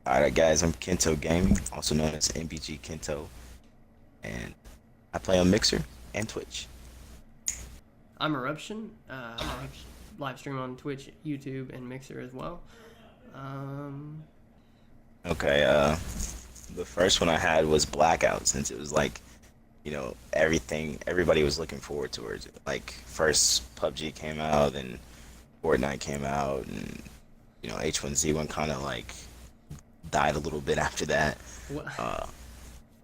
Alright guys, I'm Kento Gaming, also known as NBG Kento, and I play on Mixer and Twitch. I'm Eruption. I live stream on Twitch, YouTube, and Mixer as well. Um, Okay, the first one I had was Blackout since it was like, everybody was looking forward towards it. Like first PUBG came out, then Fortnite came out, and H1Z1 kind of like died a little bit after that. wh- Uh,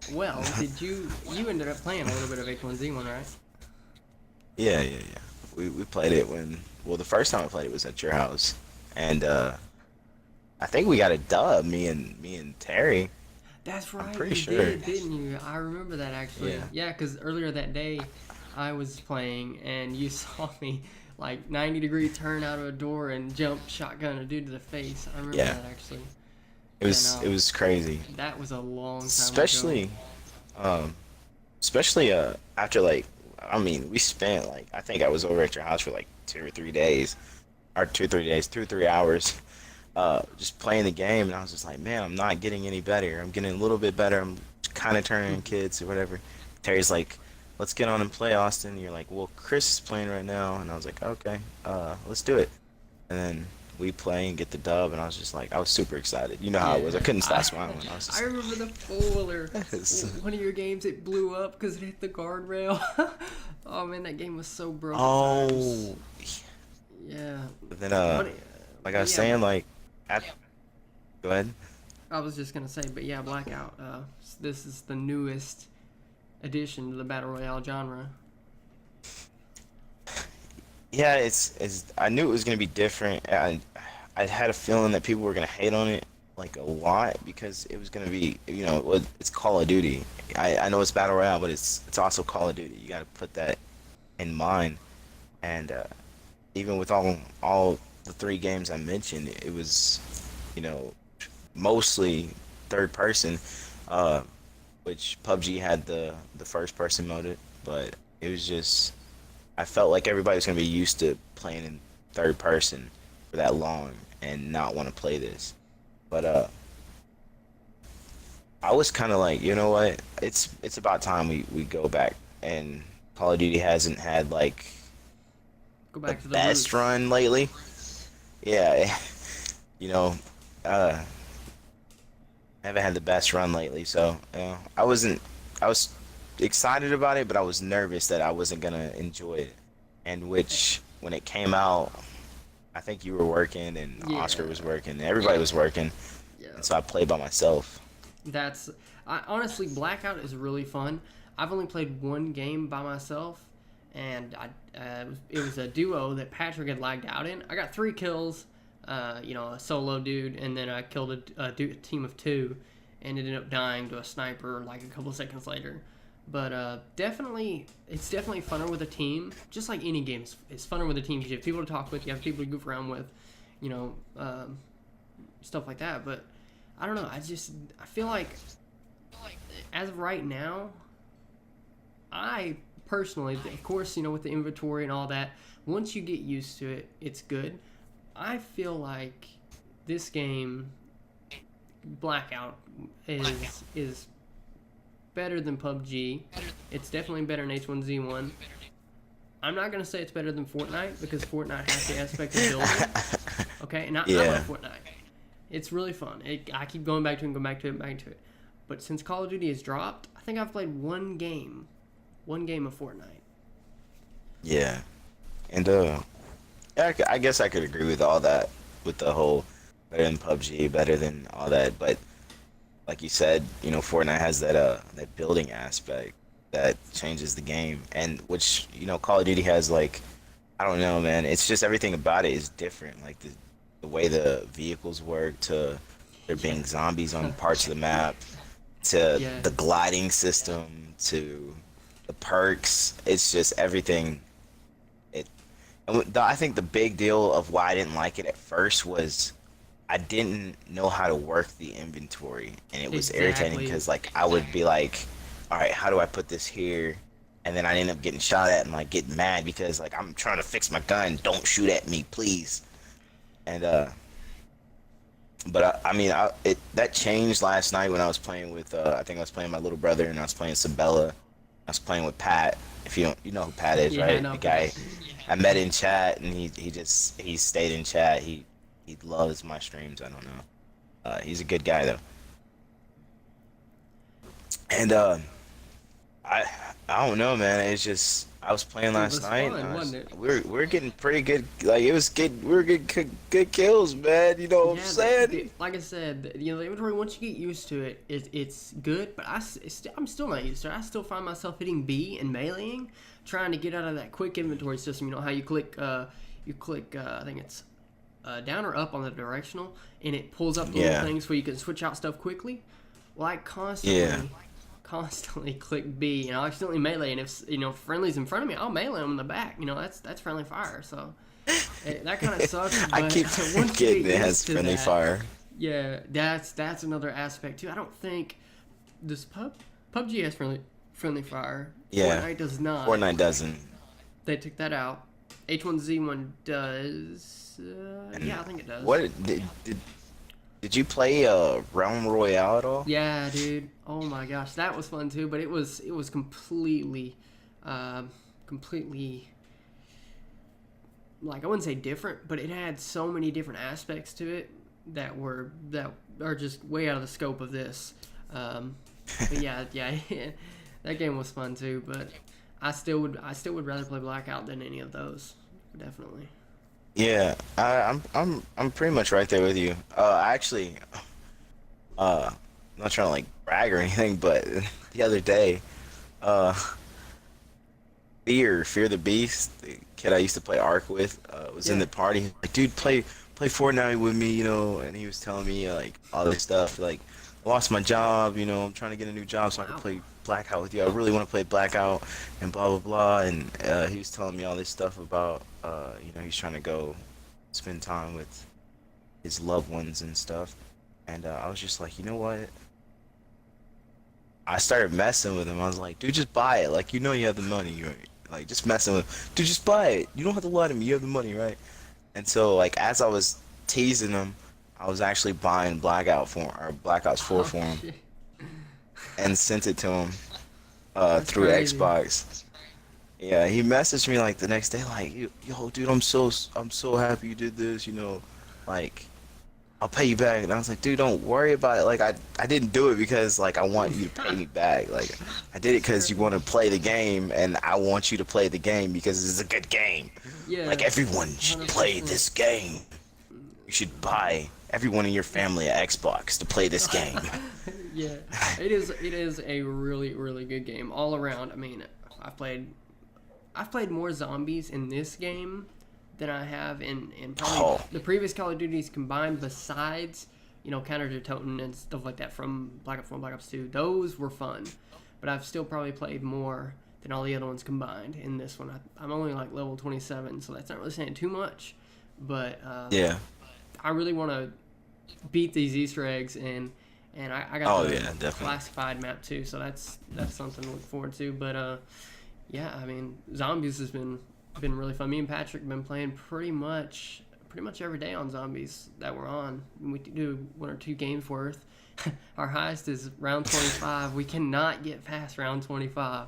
well, did you ended up playing a little bit of H1Z1, right? yeah. We played it the first time I played it was at your house, and I think we got a dub, me and Terry. That's I'm right, pretty you sure. did, didn't you? I remember that actually. Yeah. Yeah, because earlier that day, I was playing and you saw me like 90-degree turn out of a door and jump shotgun a dude to the face. I remember Yeah. that actually. It Yeah, was no, it was crazy. that was a long time ago. Especially um especially after like we spent like I think I was over at your house for like 2 or 3 days. Or 2 or 3 days, 2 or 3 hours, just playing the game and I was just like, man, I'm not getting any better. I'm getting a little bit better. I'm kinda turning kids or whatever. Terry's like, let's get on and play Austin. And you're like, well, Chris is playing right now and I was like, okay, let's do it. And then we play and get the dub, and I was just like, I was super excited. You know how I was. I Yeah, couldn't stop smiling. I was I just remember the four-wheeler. like, One of your games, it blew up because it hit the guardrail. Oh man, that game was so broke at times. oh. Yeah, But then, but like I but was yeah, saying, like, go ahead. I was just gonna say, but yeah, Blackout. This is the newest addition to the battle royale genre. Yeah, it's. I knew it was gonna be different. I had a feeling that people were gonna hate on it like a lot because it was gonna be, it's Call of Duty. I know it's battle royale, but it's also Call of Duty. You got to put that in mind. And even with all the three games I mentioned, it was, you know, mostly third person, uh, which PUBG had the first person mode, but it was just I felt like everybody was gonna be used to playing in third person for that long and not want to play this. But I was kind of like, you know what? It's about time we go back. And Call of Duty hasn't had like Go the back to the best roots. run lately. Yeah, you know, uh, haven't had the best run lately. So I wasn't. I was excited about it, but I was nervous that I wasn't gonna enjoy it. And which, when it came out, I think you were working and Oscar was Yeah, working, and everybody was working, and yeah. so I played by myself. That's honestly Blackout is really fun. I've only played one game by myself, and it was a duo that Patrick had lagged out in. I got 3 kills, a solo dude, and then I killed a team of two, and ended up dying to a sniper like a couple seconds later. But it's definitely funner with a team. Just like any game, it's funner with a team because you have people to talk with, you have people to goof around with, you know, stuff like that. But I don't know. I feel like as of right now, I personally, of course, with the inventory and all that, once you get used to it, it's good. I feel like this game, Blackout, is better than PUBG. It's definitely better than H1Z1. I'm not gonna say it's better than Fortnite because Fortnite has the aspect of building. Okay, and I Yeah, love Fortnite. It's really fun. I keep going back to it and going back to it, back to it. But since Call of Duty has dropped, I think I've played one game of Fortnite. yeah, and yeah, I guess I could agree with all that, with the whole better than PUBG, better than all that, but like you said, Fortnite has that building aspect that changes the game, and which Call of Duty has like I don't know, man. It's just everything about it is different. Like the way the vehicles work, to there Yeah, being zombies on parts of the map, to yeah, the gliding system, to the perks. It's just everything. It. I think the big deal of why I didn't like it at first was I didn't know how to work the inventory, and it was irritating exactly. because like I would be like, all right, how do I put this here? And then I end up getting shot at and like getting mad because like I'm trying to fix my gun. Don't shoot at me, please. And But I mean, that changed last night when I was playing with. I think I was playing my little brother, and I was playing Sabella. I was playing with Pat. If you don't, you know who Pat is, Yeah, right? no, The Pat. guy I met in chat, and he stayed in chat. He loves my streams. I don't know. He's a good guy though. And I I don't know, man. It's just I was playing It last was night. And fun, wasn't it? we were getting pretty good. Like it was good. We were getting good kills, man. You know what I'm Yeah, saying? like I said, the inventory, once you get used to it, it's good. But I'm still not used to it. I still find myself hitting B and meleeing, trying to get out of that quick inventory system. You know how you click. I think it's down or up on the directional, and it pulls up the little Yeah. things where you can switch out stuff quickly. Well, I Yeah. constantly click B, and I'll accidentally melee. And if friendly's in front of me, I'll melee them in the back. That's friendly fire. So that kind of sucks. But I keep once you forgetting get it has used to friendly that, fire. yeah, that's another aspect too. I don't think this PUBG has friendly fire. Yeah. Fortnite does not. Fortnite doesn't. They took that out. H1Z1 does. Yeah, I think it does. What did you play Realm Royale at all? Yeah, dude. Oh my gosh, that was fun too. But it was completely like, I wouldn't say different, but it had so many different aspects to it that are just way out of the scope of this. But yeah, that game was fun too. But I still would rather play Blackout than any of those, definitely. Yeah, I'm pretty much right there with you. Actually, I'm not trying to like brag or anything, but the other day, uh, Fear the Beast, the kid I used to play Ark with, was in Yeah. the party. He's like, dude, play Fortnite with me, and he was telling me like all this stuff, like I lost my job, I'm trying to get a new job so I can Wow. play Blackout with you. I really want to play Blackout and blah blah blah. And he was telling me all this stuff about, he's trying to go spend time with his loved ones and stuff. And I was just like, you know what? I started messing with him. I was like, dude, just buy it. Like, you have the money, right? Like, just messing with him. Dude, just buy it. You don't have to lie to me. You have the money, right? And so, like, as I was teasing him, I was actually buying Black Ops 4 Oh for him shit. and sent it to him That's through crazy. Xbox. Yeah, he messaged me like the next day, like, yo, dude, I'm so happy you did this. Like, I'll pay you back. And I was like, dude, don't worry about it. Like, I didn't do it because like I want you to pay me back. Like, I did it because you want to play the game, and I want you to play the game because it's a good game. Yeah. Like, everyone should play 100%. this game. You should buy everyone in your family an Xbox to play this game. Yeah, it is a really really good game all around. I mean, I've played more zombies in this game than I have in probably Oh, the previous Call of Duties combined. Besides, Counter to Toten and stuff like that from Black Ops 1, Black Ops 2. Those were fun, but I've still probably played more than all the other ones combined in this one. I'm only like level 27, so that's not really saying too much. But yeah. I really want to beat these Easter eggs, and I got Oh, the yeah, definitely. classified map too, so that's something to look forward to. But yeah, I mean, zombies has been really fun. Me and Patrick have been playing pretty much every day on zombies that we're on. We do one or two games worth. Our highest is round 25. We cannot get past round 25.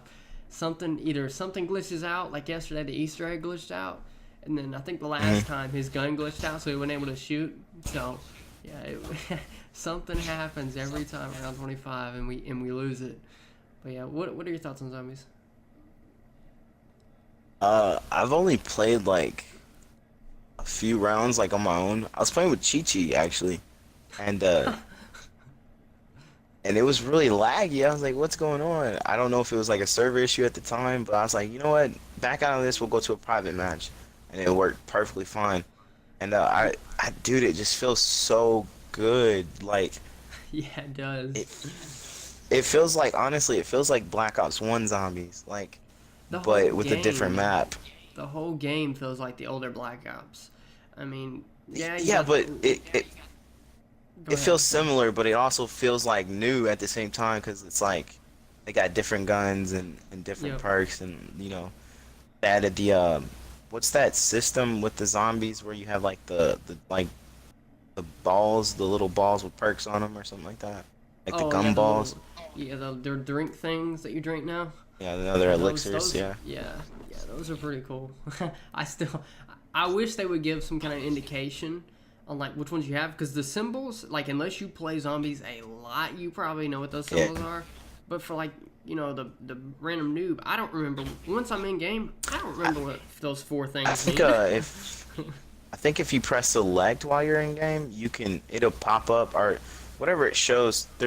Either something glitches out, like yesterday the Easter egg glitched out, and then I think the last time his gun glitched out, so he wasn't able to shoot. So yeah, something happens every time around 25, and we lose it. But yeah, what are your thoughts on zombies? I've only played like a few rounds like on my own. I was playing with Chi Chi actually, and and it was really laggy. I was like, what's going on? I don't know if it was like a server issue at the time, but I was like, you know what? Back out of this, we'll go to a private match, and it worked perfectly fine. And dude, it just feels so good. Like Yeah, it does. it, it feels like honestly, it feels like Black Ops 1 zombies, like, The whole but with a different game, map. the whole game feels like the older Black Ops. I mean, yeah, you Yeah, got. but Go it ahead. feels similar, but it also feels like new at the same time because it's like they got different guns and different Yep. perks, and they added the what's that system with the zombies where you have like the like the balls, the little balls with perks on them or something like that, like the Oh yeah, gum the balls. little their drink things that you drink now. Yeah, the other Yeah, elixirs. Yeah. yeah, those are pretty cool. I still, I wish they would give some kind of indication on like which ones you have, because the symbols, like unless you play zombies a lot, you probably know what those Yeah. symbols are. But for like the random noob, I don't remember. Once I'm in game, I don't remember what those four I things think mean. if you press select while you're in game, it'll pop up or whatever it shows. I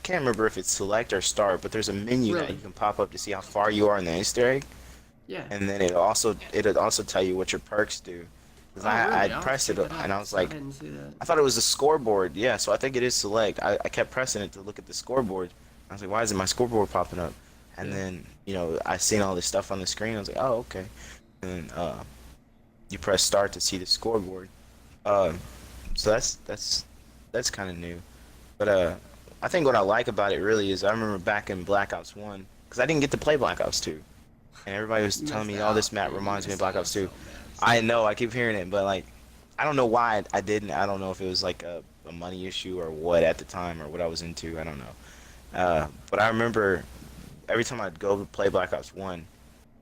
can't remember if it's select or start, but there's a menu that Really? you can pop up to see how far you are in the Easter egg, Yeah. and then it'll also tell you what your perks do. Cause Oh I really? I'll have to pressed it check that out. and I was I like, didn't see that. I thought it was a scoreboard. Yeah, so I think it is select. I kept pressing it to look at the scoreboard. I was like, why isn't my scoreboard popping up? And Yeah. then I seen all this stuff on the screen. I was like, oh okay. And then you press start to see the scoreboard. Um, so that's kind of new. But I think what I like about it really is I remember back in Black Ops 1, because I didn't get to play Black Ops 2, and everybody was You telling missed me, oh, out. this map You reminds me of missed Black out Ops so 2. bad. I know, I keep hearing it, but like, I don't know why I didn't. I don't know if it was like a money issue or what at the time or what I was into. I don't know. But I remember every time I'd go to play Black Ops 1,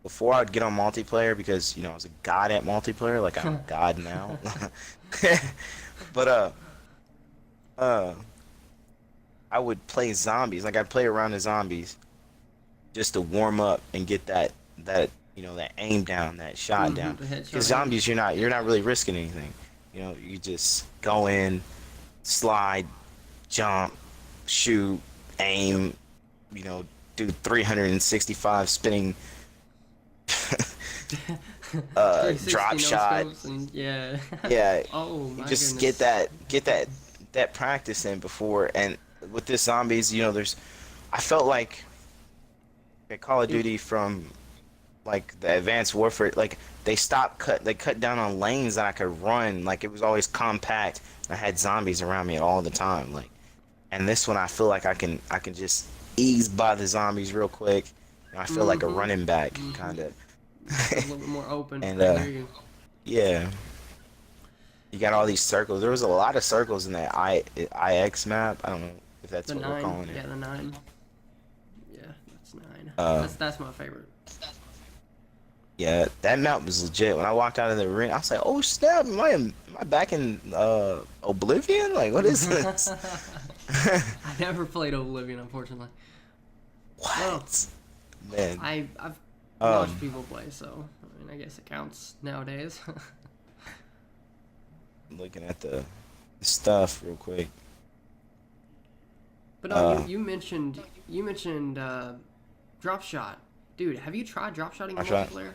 before I'd get on multiplayer, because I was a god at multiplayer, like I'm a god now. But uh, I would play zombies. Like I'd play around the zombies just to warm up and get that aim down, that shot down. The headshot. Because zombies, you're not really risking anything. You just go in, slide, jump, shoot, aim. Do 365 spinning drop 360 no shot. scopes and yeah. Yeah, Oh you my just goodness. get that practice in before. And with this zombies, I felt like at Call of It- Duty from like the Advanced Warfare, like they cut down on lanes that I could run. Like it was always compact. I had zombies around me all the time. Like, and this one I feel like I can just ease by the zombies real quick. I feel like a running back kind of. A little bit more open. And I hear you. yeah, you got all these circles. There was a lot of circles in that IX map. I don't know if that's The what we're 9, calling it. yeah, the 9. Yeah, that's 9. Uh, That's my favorite. Yeah, that map was legit. When I walked out of the ring, I was like, "Oh snap! Am I back in Oblivion? Like, what is this?" I never played Oblivion, unfortunately. What? Man, I've Um, watched people play, so I mean, I guess it counts nowadays. looking at the stuff real quick. But no, Uh, you mentioned drop shot, dude. Have you tried drop shotting in I tried. multiplayer?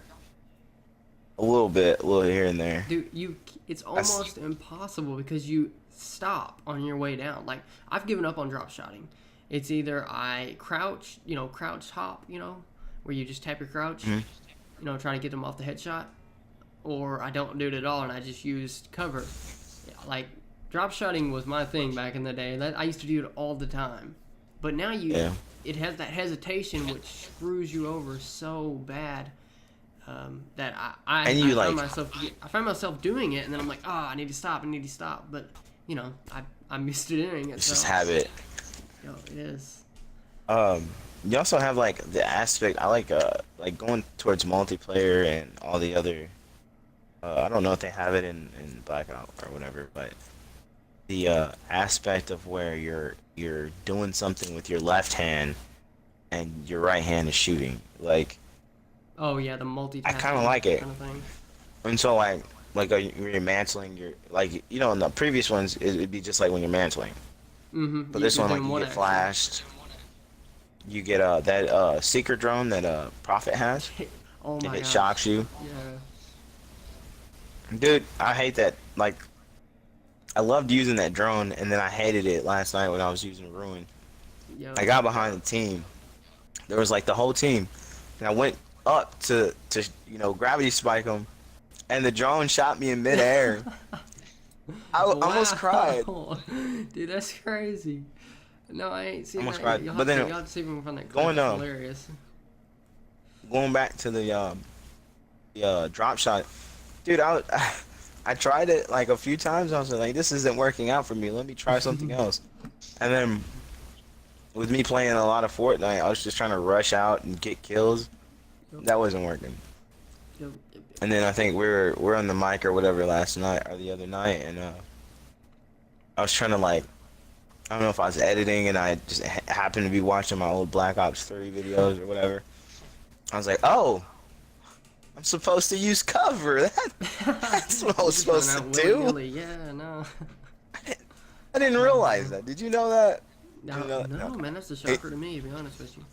A little here and there. Dude, it's almost impossible because you stop on your way down. Like I've given up on drop shotting. It's either I crouch, crouch hop, where you just tap your crouch, trying to get them off the headshot, or I don't do it at all and I just use cover. Yeah, like drop shotting was my thing back in the day. I used to do it all the time. But now Yeah. it has that hesitation which screws you over so bad. That And you, I find myself doing it, and then I'm like, I need to stop, but I'm used to doing it. It's So, just habit. it is. You also have like the aspect. I like going towards multiplayer and all the other. I don't know if they have it in Blackout or whatever, but the aspect of where you're doing something with your left hand and your right hand is shooting. Like, Oh yeah, the multitasking. I kind of like it. kind of thing. And so when you're mantling, you're like in the previous ones it'd be just like when you're mantling. Mm-hmm. But this one, like, you get flashed. You get that secret drone that Prophet has. Oh my It gosh. shocks you. Yeah. Dude, I hate that. Like, I loved using that drone, and then I hated it last night when I was using Ruin. Yo. I got behind the team. There was like the whole team, and I went up to gravity spike them, and the drone shot me in midair. I almost cried. Dude, that's crazy. No, I ain't seen Almost that. cried. You'll But have then to see if we can find that clip. going, It's hilarious. Going back to the drop shot, dude. I tried it like a few times. I was like, this isn't working out for me. Let me try something else. And then with me playing a lot of Fortnite, I was just trying to rush out and get kills. Yep. That wasn't working. Yep. And then I think we're on the mic or whatever last night or the other night, and I was trying to like, I don't know if I was editing and I just happened to be watching my old Black Ops 3 videos or whatever. I was like, oh, I'm supposed to use cover. That's what I was supposed to do. Willy-nilly. Yeah, no. I didn't realize that. Did you know that? No, You know- no, man, that's a shocker to me, to be honest with you.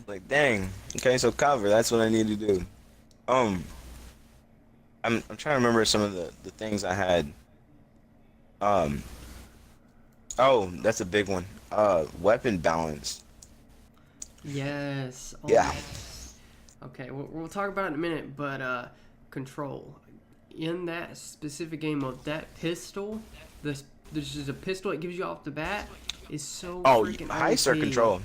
Like, dang. Okay, so cover. That's what I need to do. I'm trying to remember some of the things I had. Oh, that's a big one. Weapon balance. Yes. Oh, Yeah. yes. Okay, we'll talk about it in a minute, but control. In that specific game mode, that pistol, there's just a pistol it gives you off the bat, is so Oh, freaking heist or OP. control?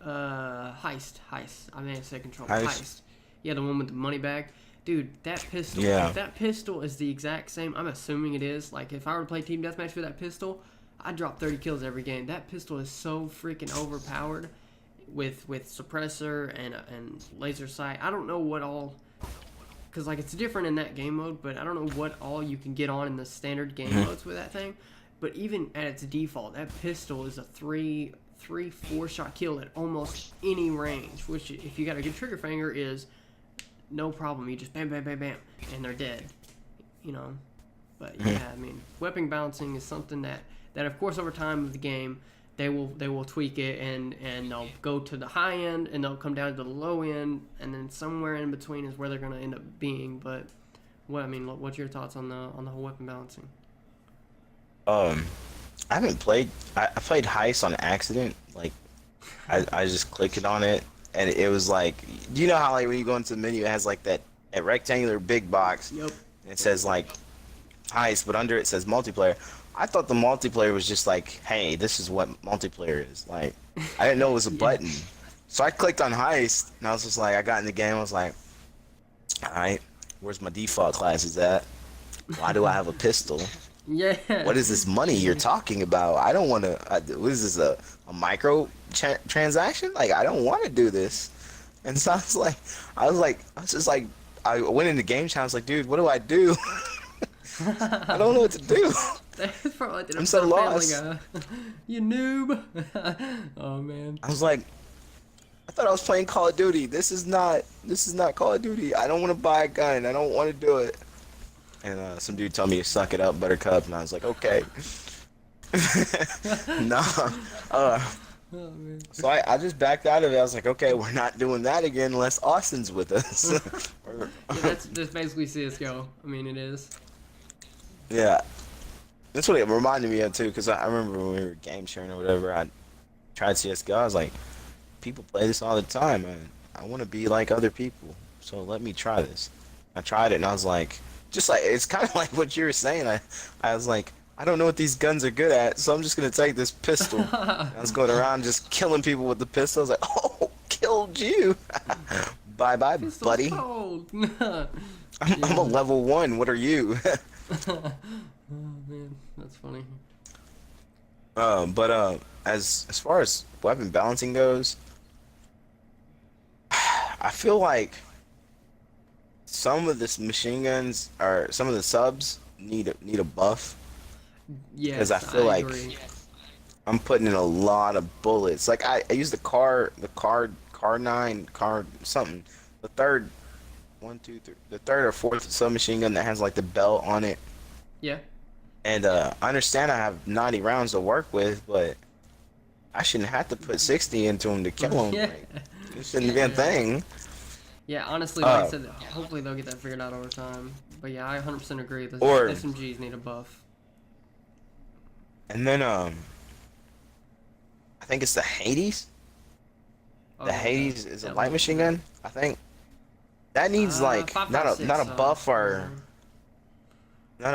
Heist. I may have said control. Heist. Heist. Yeah, the one with the money bag. Dude, that pistol. Yeah. If that pistol is the exact same, I'm assuming it is. Like, if I were to play Team Deathmatch with that pistol, I'd drop 30 kills every game. That pistol is so freaking overpowered with suppressor and laser sight. I don't know what all, because like it's different in that game mode, but I don't know what all you can get on in the standard game modes with that thing. But even at its default, that pistol is a 4 shot kill at almost any range, which if you got a good trigger finger is no problem. You just bam bam bam bam and they're dead, you know. But yeah, I mean, weapon balancing is something that of course over time of the game they will tweak it and they'll go to the high end and they'll come down to the low end, and then somewhere in between is where they're going to end up being. But what's your thoughts on the whole weapon balancing? I haven't played. I played Heist on accident. Like, I just clicked on it, and it was like, do you know how like when you go into the menu, it has like that a rectangular big box. Yep. And it says like Heist, but under it says multiplayer. I thought the multiplayer was just like, hey, this is what multiplayer is. Like, I didn't know it was a button. So I clicked on Heist, and I was just like, I got in the game, I was like, all right, where's my default classes at? Why do I have a pistol? Yeah. What is this money you're talking about? I don't want to. What is this, a micro transaction? Like, I don't want to do this. And so I was just like, I went into game chat. I was like, dude, what do I do? I don't know what to do. That's probably like I'm so lost. You noob. Oh man. I was like, I thought I was playing Call of Duty. This is not Call of Duty. I don't want to buy a gun. I don't want to do it. And some dude told me to suck it up, Buttercup, and I was like, okay. Nah. Oh, man. So I just backed out of it. I was like, okay, we're not doing that again unless Austin's with us. Yeah, that's basically CSGO. I mean, it is. Yeah. That's what it reminded me of, too, because I remember when we were game sharing or whatever, I tried CSGO. I was like, people play this all the time, and I want to be like other people, so let me try this. I tried it, and I was like, just like, it's kind of like what you were saying. I was like, I don't know what these guns are good at, so I'm just going to take this pistol. I was going around just killing people with the pistol. I was like, oh, killed you. Bye-bye, buddy. I'm a level 1. What are you? Oh, man. That's funny. But as far as weapon balancing goes, I feel like some of the machine guns or some of the subs need a buff. Yes, Because I feel like agree. I'm putting in a lot of bullets. Like I use the car 9 something. The third or fourth submachine gun that has like the belt on it. Yeah. And I understand I have 90 rounds to work with, but I shouldn't have to put 60 into them to kill them. Yeah. Like, it shouldn't be a thing. Yeah, honestly, like I said, hopefully they'll get that figured out over time. But yeah, I 100% agree. The SMGs need a buff. And then I think it's the Hades. The Hades is a light machine gun, I think. That needs like not a buff or with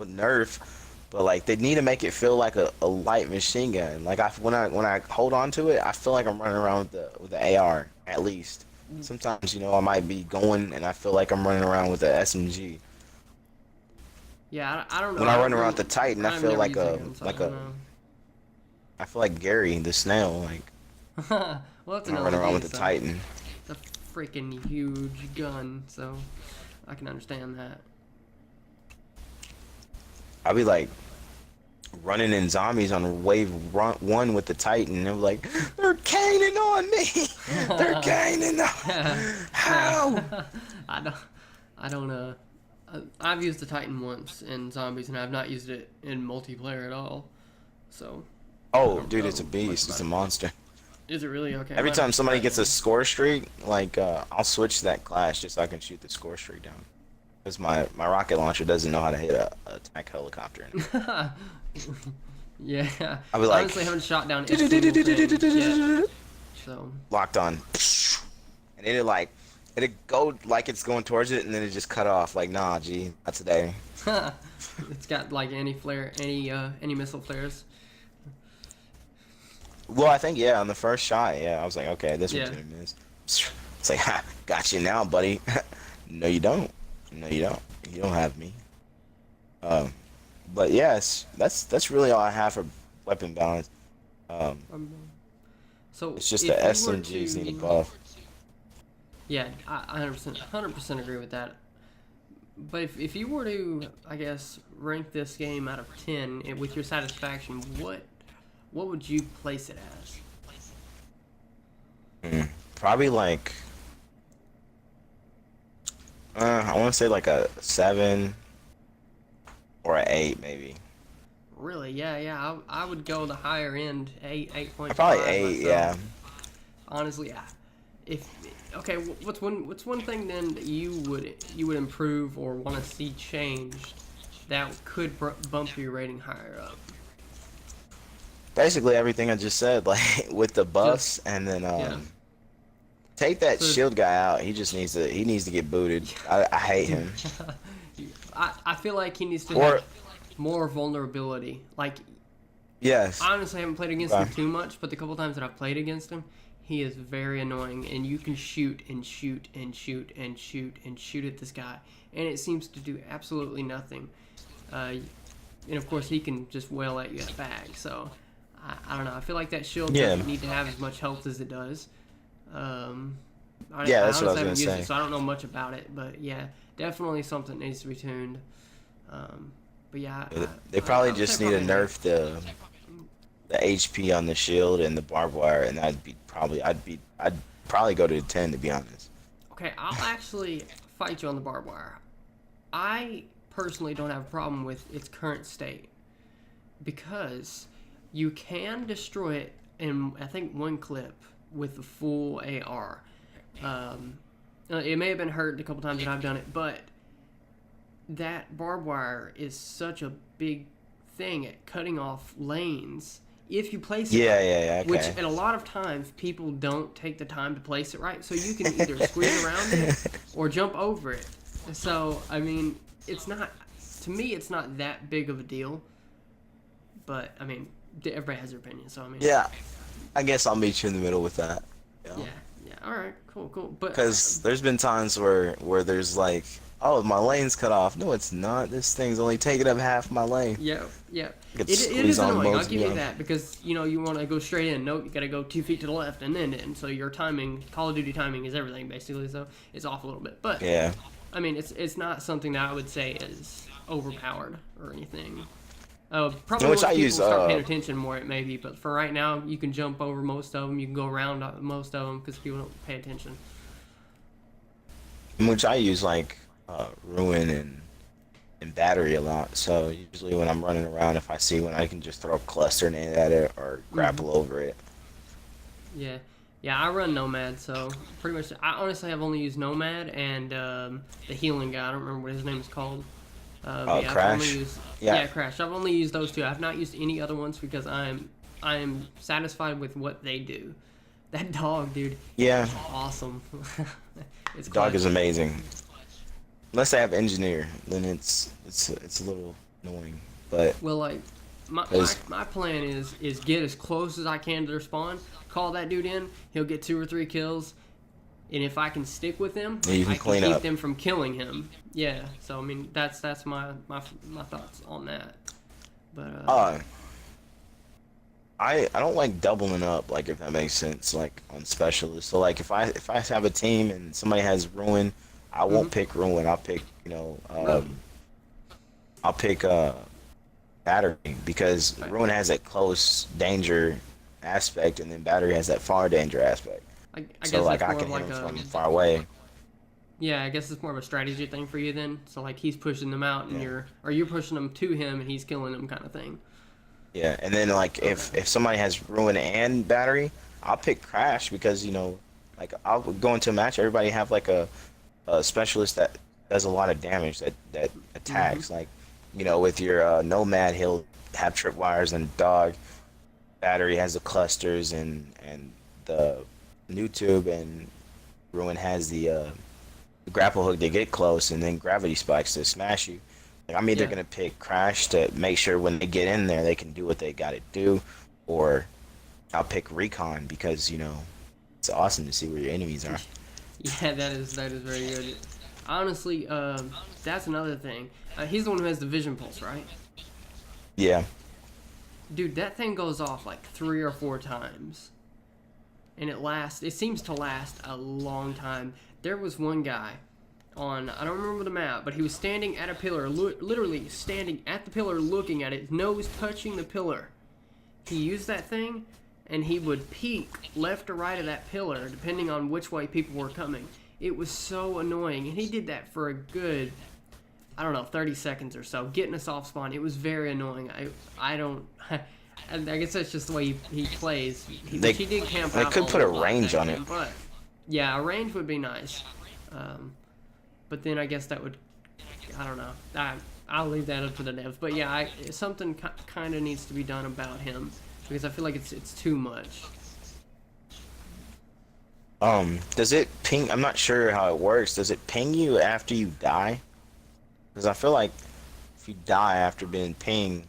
nerf, but like they need to make it feel like a light machine gun. Like when I hold on to it, I feel like I'm running around with the AR at least. Sometimes, I might be going and I feel like I'm running around with a SMG. Yeah, I don't know. When I I don't run around really. with the Titan, I I've feel never like used a a gun, so I like don't a know. I feel like Gary the snail, like Well, that's when an I run around with LMG, the so Titan. it's a freaking huge gun, so I can understand that. I'll be like running in zombies on one with the Titan, and they're like, they're caning on me. They're caning on. How? I don't. I don't. I've used the Titan once in zombies, and I've not used it in multiplayer at all. So I Oh, don't dude, it's a know much beast. It's about a it. monster. Is it really okay? I Every might have time to try somebody it gets a then. score streak, like I'll switch to that class just so I can shoot the score streak down. Because my rocket launcher doesn't know how to hit a attack helicopter anymore. Yeah, I'll be I like, honestly haven't shot down a single thing yet. So locked on, and it'd go like it's going towards it, and then it just cut off. Like, nah, G, not today. it's got like any missile flares. Well, I think yeah, on the first shot, yeah, I was like, okay, this one's Yeah. gonna miss. It's like, ha, got you now, buddy. No, you don't. No, you don't. You don't have me. Um, but yes, that's really all I have for weapon balance. Um, Um, so it's just the if you were SMGs need a to, buff. yeah, I 100% agree with that. But if you were to, I guess, rank this game out of 10 with your satisfaction, what would you place it as? Probably like, I want to say like a 7 or an 8, maybe. Really? Yeah. I would go the higher end, 8.5 Probably 8, yeah. myself. Honestly, yeah. If okay, what's one thing then that you would improve or want to see changed that could bump your rating higher up? Basically everything I just said, like with the buffs, and then Yeah. take that So shield guy out. He needs to get booted. I hate him. I feel like he needs to Or have more vulnerability. Like yes. I honestly haven't played against him Okay. too much, but the couple times that I've played against him, he is very annoying, and you can shoot and shoot and shoot and shoot and shoot at this guy, and it seems to do absolutely nothing. And of course, he can just wail at you at bag. So I don't know. I feel like that shield Yeah. doesn't need to have as much health as it does. Yeah, I that's what I was honestly gonna haven't used say. it, so I don't know much about it. But yeah, definitely something needs to be tuned. But yeah, They probably I would just say need to probably nerf the HP on the shield and the barbed wire, and I'd probably go to 10, to be honest. okay, I'll actually fight you on the barbed wire. I personally don't have a problem with its current state because you can destroy it in, I think, one clip with the full AR. It may have been hurt a couple times that I've done it, but that barbed wire is such a big thing at cutting off lanes if you place it Yeah, right. yeah, yeah. Which, Okay. and a lot of times, people don't take the time to place it right. So you can either squeeze around it or jump over it. So, I mean, it's not, to me, it's not that big of a deal. But, I mean, everybody has their opinion. So, I mean, Yeah, I guess I'll meet you in the middle with that. yeah. All right, cool. But, Because there's been times where there's like, oh, my lane's cut off. No, it's not. This thing's only taking up half my lane. yeah. Get It squeezed is on annoying. I'll most give you of them. that because you want to go straight in. Nope, you got to go 2 feet to the left and then in. So your timing, Call of Duty timing, is everything basically. So it's off a little bit. But Yeah. I mean, it's not something that I would say is overpowered or anything. Probably Which once I people use, start paying attention more, it may be. But for right now, you can jump over most of them. You can go around most of them because people don't pay attention. Which I use like ruin and battery a lot. So usually when I'm running around, if I see one, I can just throw a cluster nade at it or grapple over it. Yeah, I run Nomad, so pretty much. I honestly have only used Nomad and the healing guy. I don't remember what his name is called. But I've Crash? only used, Yeah. Crash. I've only used those two. I've not used any other ones because I am satisfied with what they do. That dog, dude, Yeah, awesome. It's dog is clutch. amazing. Unless they have engineer, then it's a little annoying. But Well, like my 'Cause- my plan is get as close as I can to their spawn. Call that dude in. He'll get 2 or 3 kills. and if I can stick with him, Yeah, you can I can clean keep up. them from killing him. Yeah. So I mean, that's my thoughts on that. But Uh, I don't like doubling up, like if that makes sense, like on specialists. So like if I have a team and somebody has ruin, I mhm. won't pick ruin. I'll pick Really, I'll pick battery because okay. ruin has that close danger aspect, and then battery has that far danger aspect. I So guess like that's I more can of hit like him a from far away. yeah. I guess it's more of a strategy thing for you then. So like he's pushing them out, and Yeah. you're pushing them to him, and he's killing them, kind of thing. Yeah, and then like Okay. if somebody has ruin and battery, I'll pick crash because like I'll go into a match. Everybody have like a specialist that does a lot of damage that Mm-hmm. attacks. Like with your nomad, he'll have tripwires and dog. Battery has the clusters and the new tube, and ruin has the grapple hook to get close, and then gravity spikes to smash you. Like, I'm either Yeah. gonna pick Crash to make sure when they get in there they can do what they gotta do, or I'll pick Recon because it's awesome to see where your enemies are. Yeah, that is very good. Honestly, that's another thing. He's the one who has the vision pulse, right? Yeah. Dude, that thing goes off like 3 or 4 times, and it seems to last a long time. There was one guy on, I don't remember the map, but he was standing at a pillar, literally standing at the pillar, looking at it, nose touching the pillar. He used that thing, and he would peek left or right of that pillar, depending on which way people were coming. It was so annoying, and he did that for a good, I don't know, 30 seconds or so, getting us off spawn. It was very annoying. I don't. I guess that's just the way he plays. They He did camp they out could put a a lot range that on it. game, but yeah, a range would be nice. Um, but then I guess that would, I don't know. I'll leave that up to the devs. But yeah, something kind of needs to be done about him because I feel like it's too much. Does it ping? I'm not sure how it works. Does it ping you after you die? Because I feel like if you die after being pinged,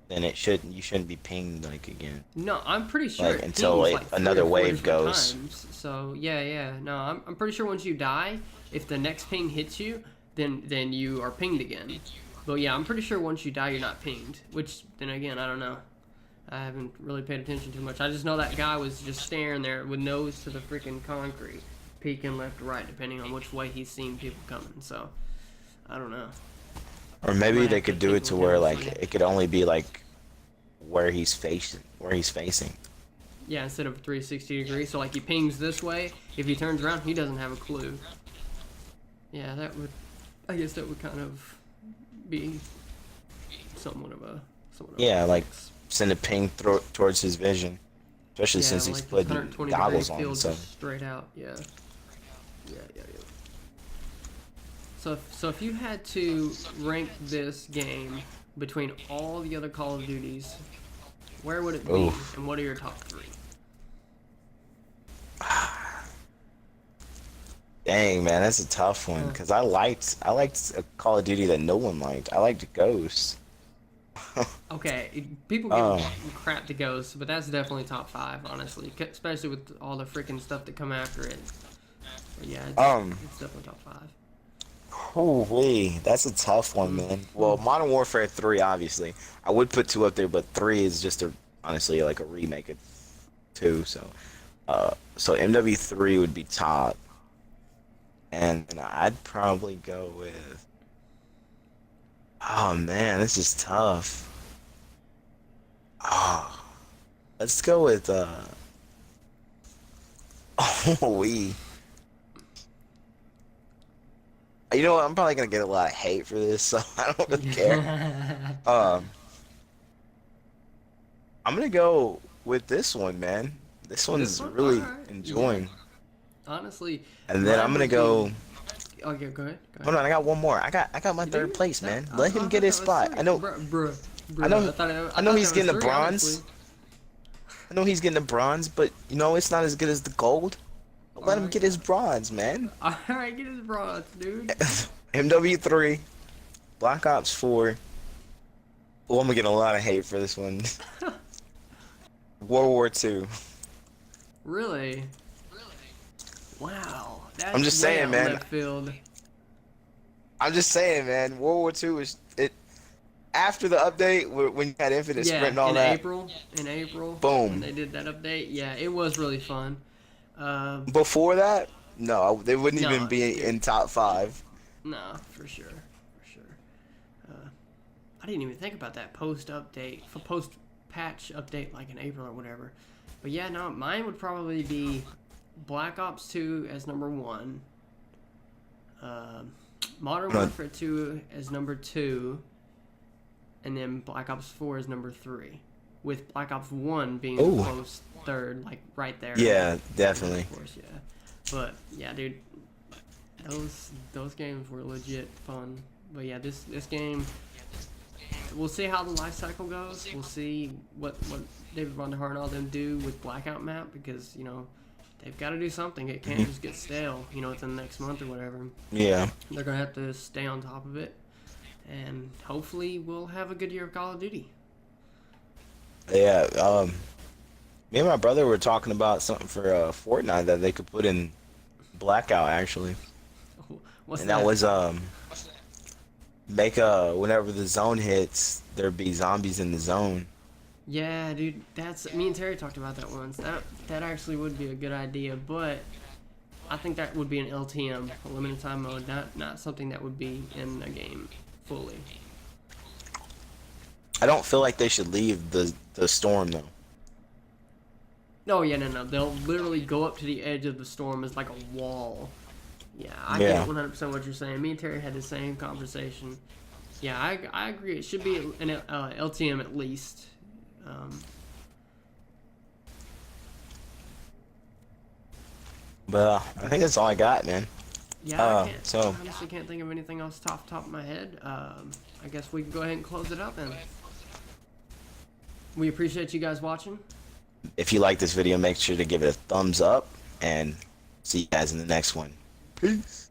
then you shouldn't be pinged like again. No, I'm pretty sure Like it until pings like like three another or four wave different goes. times. So yeah. No, I'm pretty sure once you die, if the next ping hits you, then you are pinged again. But yeah, I'm pretty sure once you die, you're not pinged. Which then again, I don't know. I haven't really paid attention too much. I just know that guy was just staring there with nose to the freaking concrete, peeking left to right, depending on which way he's seen people coming. So I don't know. Or I maybe might they have to could do think it to with him where and like see. it could only be like where he's facing. Yeah, instead of 360 degrees. So like he pings this way. If he turns around, he doesn't have a clue. Yeah, I guess that would kind of be somewhat of a Yeah, like fix. send a ping towards his vision, especially Yeah, since he's like this putting 120 degree goggles on. field So just straight out. Yeah. Yeah. So if you had to rank this game between all the other Call of Duties, where would it be, oof. and what are your top three? Dang man, that's a tough one because I liked a Call of Duty that no one liked. I liked Ghost. Okay, people give Um, crap to Ghosts, but that's definitely top five, honestly. Especially with all the freaking stuff that come after it. But yeah, it's definitely top five. Holy, that's a tough one, man. Well, Modern Warfare 3, obviously. I would put 2 up there, but 3 is just honestly like a remake of 2. So MW3 would be top, and I'd probably go with. Oh man, this is tough. Oh, let's go with oh we. You know what? I'm probably gonna get a lot of hate for this, so I don't really care. Um, I'm gonna go with this one, man. This This one's one, all really right, yeah. enjoying. Honestly, And then I'm mine gonna would be. go. Okay, go ahead. Go Hold ahead. on, I got one more. I got my You do? third place, No, man. Let him I get thought his that was spot. three, I know. I bruh. know. I know thought he's that was getting the three, honestly. bronze. I know he's getting the bronze, but it's not as good as the gold. All Let him right, get his bronze, man. all right, get his bronze, dude. MW3, Black Ops 4. Oh, I'm gonna get a lot of hate for this one. World War II. Really? Wow, that's I'm just way saying, out man. left field. I'm just saying, man. World War II was it after the update when you had infinite sprint Yeah, and all in that. April, when Boom. they did that update, yeah, it was really fun. Um, Before that, no, they wouldn't even no, be dude, in top five. no, for sure, for sure. I didn't even think about that post patch update like in April or whatever. But yeah, no, mine would probably be Black Ops 2 as number one, um, Modern No, Warfare 2 as number two, and then Black Ops 4 as number three, with Black Ops 1 being a oh, close third, like right there. yeah, And definitely. of course, yeah. But yeah, dude, those games were legit fun. But yeah, this game, we'll see how the life cycle goes. We'll see what David Vonderhaar and all them do with Blackout map, because they've got to do something. It can't just get stale. Within the next month or whatever. Yeah. They're gonna have to stay on top of it, and hopefully we'll have a good year of Call of Duty. Yeah, me and my brother were talking about something for Fortnite that they could put in Blackout actually, What's and that? that was make whenever the zone hits, there'd be zombies in the zone. Yeah, dude, that's me and Terry talked about that once. That actually would be a good idea, but I think that would be an LTM, a limited time mode, not something that would be in the game fully. I don't feel like they should leave the storm though. Oh yeah, no, they'll literally go up to the edge of the storm as like a wall. Yeah, I Yeah. get 100% what you're saying. Me and Terry had the same conversation. Yeah, I agree. It should be an LTM at least. But I think that's all I got, man. Yeah, So I honestly can't think of anything else top of my head. I guess we can go ahead and close it up then. We appreciate you guys watching. if you like this video, make sure to give it a thumbs up, and see you guys in the next one. Peace.